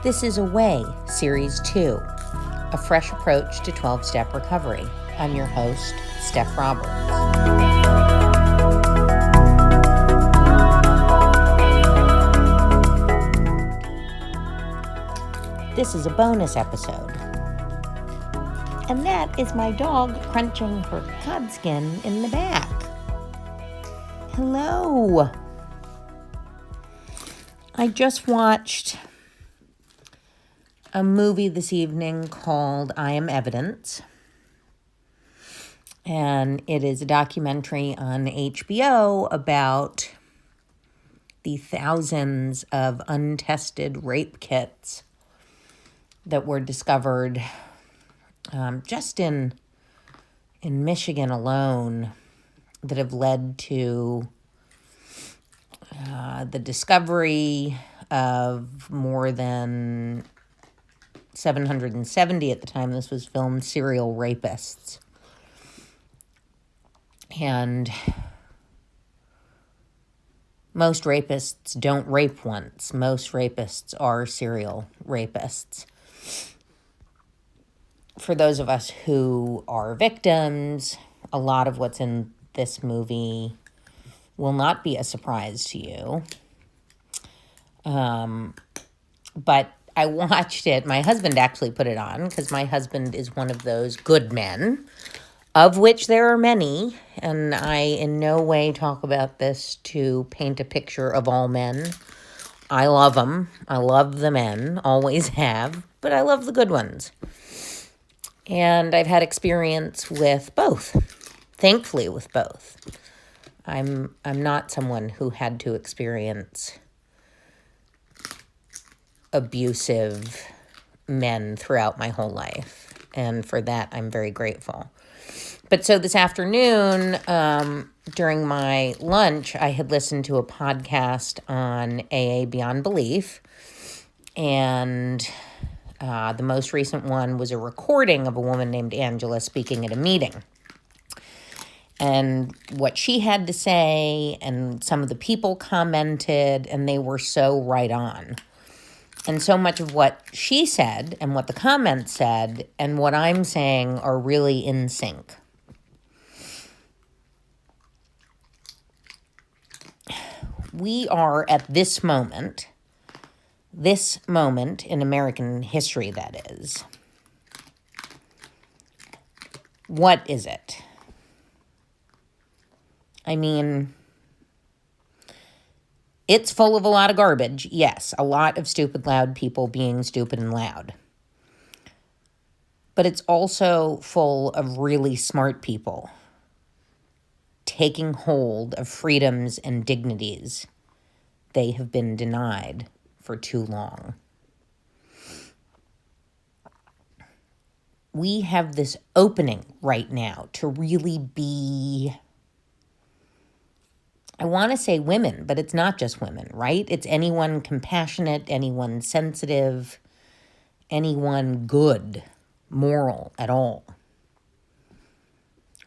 This is Away, Series 2, a fresh approach to 12-step recovery. I'm your host, Steph Roberts. This is a bonus episode. And that is my dog crunching her codskin in the back. Hello. I just watched a movie this evening called I Am Evidence. And it is a documentary on HBO about the thousands of untested rape kits that were discovered just in Michigan alone that have led to the discovery of more than 770 at the time this was filmed serial rapists. And most rapists don't rape once. Most rapists are serial rapists. For those of us who are victims, a lot of what's in this movie will not be a surprise to you. But I watched it. My husband actually put it on because my husband is one of those good men, of which there are many. And I in no way talk about this to paint a picture of all men. I love them. I love the men, always have, but I love the good ones. And I've had experience with both, thankfully with both. I'm not someone who had to experience abusive men throughout my whole life. And for that, I'm very grateful. But so this afternoon, during my lunch, I had listened to a podcast on AA Beyond Belief. And the most recent one was a recording of a woman named Angela speaking at a meeting. And what she had to say, and some of the people commented, and they were so right on. And so much of what she said and what the comments said and what I'm saying are really in sync. We are at this moment in American history, that is. What is it? I mean, it's full of a lot of garbage. Yes, a lot of stupid, loud people being stupid and loud. But it's also full of really smart people taking hold of freedoms and dignities they have been denied for too long. We have this opening right now to really be, I want to say women, but it's not just women, right? It's anyone compassionate, anyone sensitive, anyone good, moral at all.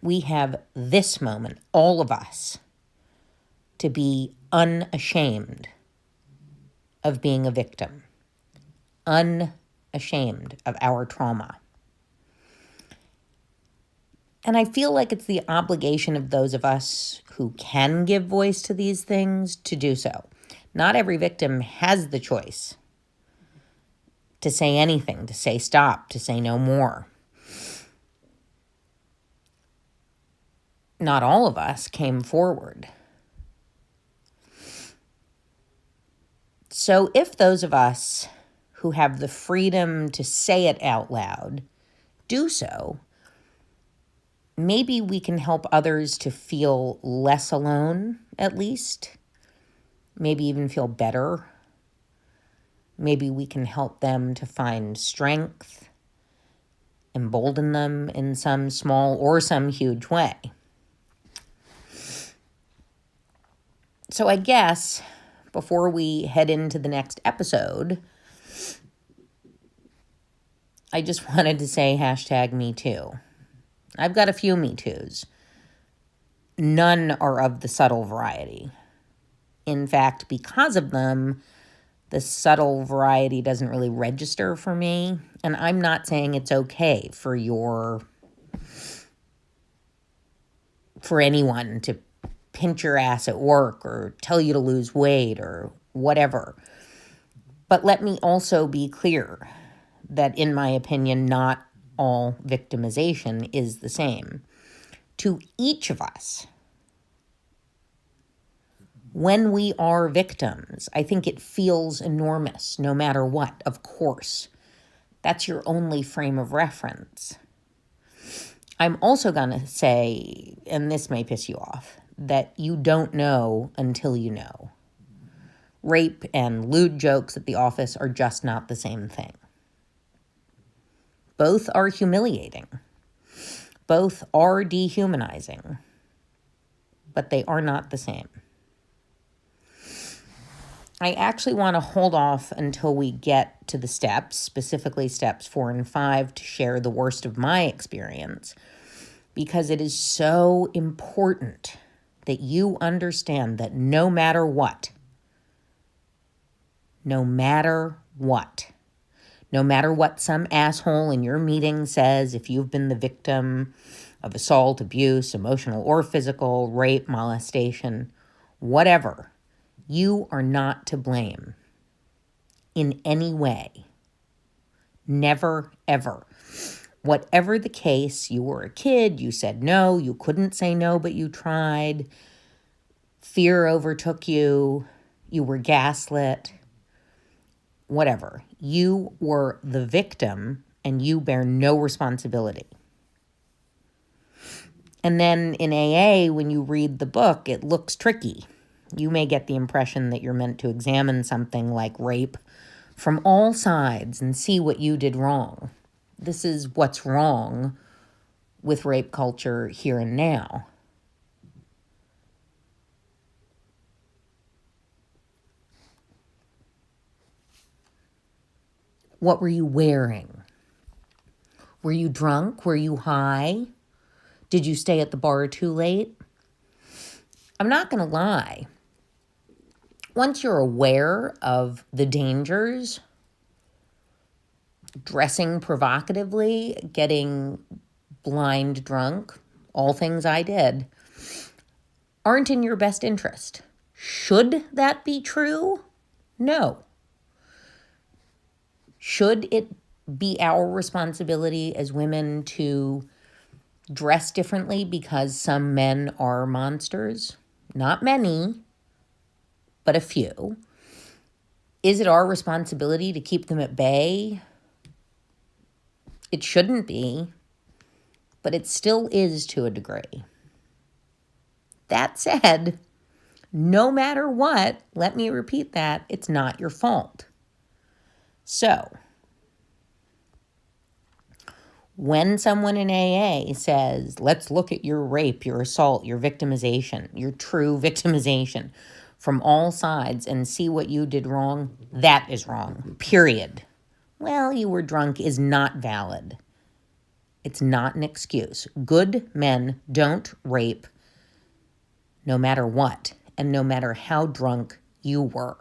We have this moment, all of us, to be unashamed of being a victim, unashamed of our trauma. And I feel like it's the obligation of those of us who can give voice to these things to do so. Not every victim has the choice to say anything, to say stop, to say no more. Not all of us came forward. So if those of us who have the freedom to say it out loud do so, maybe we can help others to feel less alone, at least. Maybe even feel better. Maybe we can help them to find strength, embolden them in some small or some huge way. So I guess before we head into the next episode, I just wanted to say #MeToo. I've got a few Me Toos. None are of the subtle variety. In fact, because of them, The subtle variety doesn't really register for me. And I'm not saying it's okay for anyone to pinch your ass at work or tell you to lose weight or whatever. But let me also be clear that, in my opinion, not all victimization is the same. To each of us, when we are victims, I think it feels enormous, no matter what, of course. That's your only frame of reference. I'm also going to say, and this may piss you off, that you don't know until you know. Rape and lewd jokes at the office are just not the same thing. Both are humiliating. Both are dehumanizing. But they are not the same. I actually want to hold off until we get to the steps, specifically steps 4 and 5, to share the worst of my experience, because it is so important that you understand that no matter what, no matter what some asshole in your meeting says, if you've been the victim of assault, abuse, emotional or physical, rape, molestation, whatever, you are not to blame in any way. Never, ever. Whatever the case, you were a kid, you said no, you couldn't say no, but you tried. Fear overtook you, you were gaslit, whatever. You were the victim and you bear no responsibility. And then in AA, when you read the book, it looks tricky. You may get the impression that you're meant to examine something like rape from all sides and see what you did wrong. This is what's wrong with rape culture here and now. What were you wearing? Were you drunk? Were you high? Did you stay at the bar too late? I'm not going to lie. Once you're aware of the dangers, dressing provocatively, getting blind drunk, all things I did, aren't in your best interest. Should that be true? No. Should it be our responsibility as women to dress differently because some men are monsters? Not many, but a few. Is it our responsibility to keep them at bay? It shouldn't be, but it still is to a degree. That said, no matter what, let me repeat that, it's not your fault. So, when someone in AA says, let's look at your rape, your assault, your victimization, your true victimization from all sides and see what you did wrong, that is wrong, period. Well, you were drunk is not valid. It's not an excuse. Good men don't rape no matter what and no matter how drunk you were.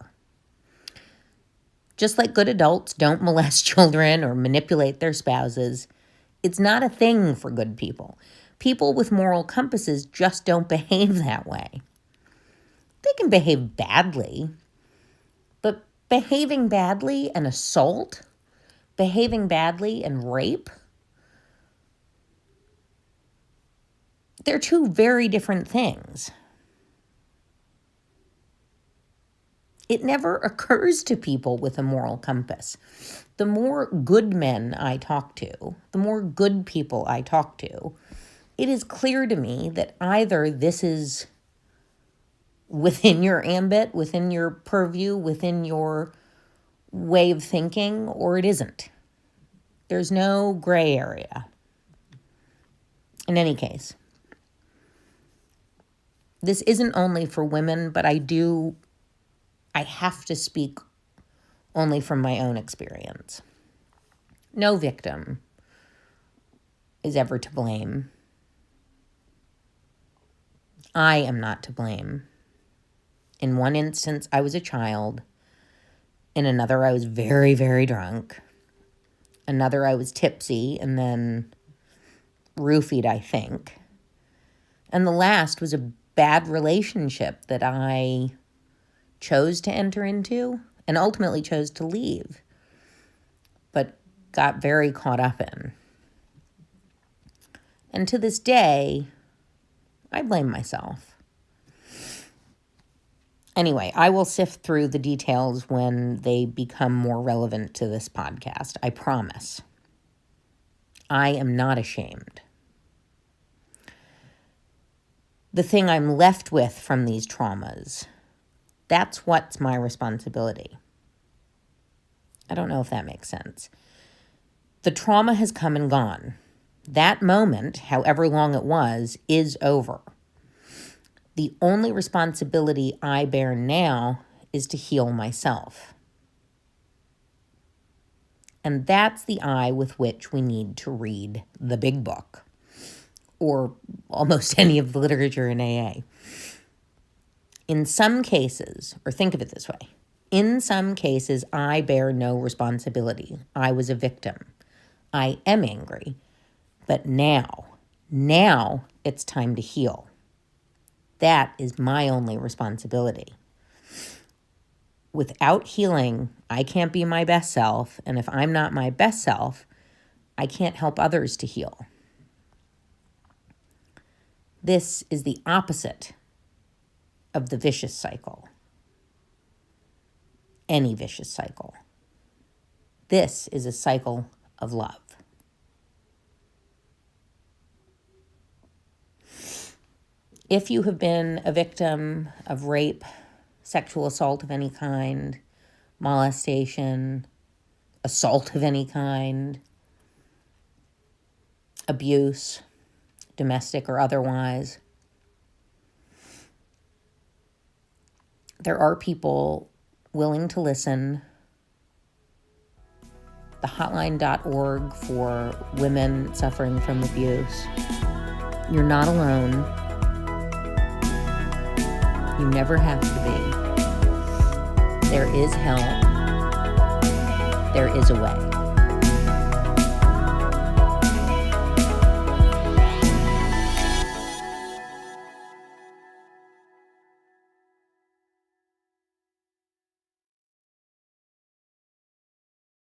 Just like good adults don't molest children or manipulate their spouses, it's not a thing for good people. People with moral compasses just don't behave that way. They can behave badly, but behaving badly and assault, behaving badly and rape, they're two very different things. It never occurs to people with a moral compass. The more good men I talk to, the more good people I talk to, it is clear to me that either this is within your ambit, within your purview, within your way of thinking, or it isn't. There's no gray area. In any case, this isn't only for women, but I have to speak only from my own experience. No victim is ever to blame. I am not to blame. In one instance, I was a child. In another, I was very, very drunk. Another, I was tipsy and then roofied, I think. And the last was a bad relationship that I chose to enter into and ultimately chose to leave, but got very caught up in. And to this day, I blame myself. Anyway, I will sift through the details when they become more relevant to this podcast. I promise. I am not ashamed. The thing I'm left with from these traumas, that's what's my responsibility. I don't know if that makes sense. The trauma has come and gone. That moment, however long it was, is over. The only responsibility I bear now is to heal myself. And that's the eye with which we need to read the big book, or almost any of the literature in AA. In some cases, or think of it this way, in some cases, I bear no responsibility. I was a victim. I am angry. But now it's time to heal. That is my only responsibility. Without healing, I can't be my best self. And if I'm not my best self, I can't help others to heal. This is the opposite of the vicious cycle. Any vicious cycle. This is a cycle of love. If you have been a victim of rape, sexual assault of any kind, molestation, assault of any kind, abuse, domestic or otherwise, there are people willing to listen. The hotline.org for women suffering from abuse. You're not alone. You never have to be. There is help. There is a way.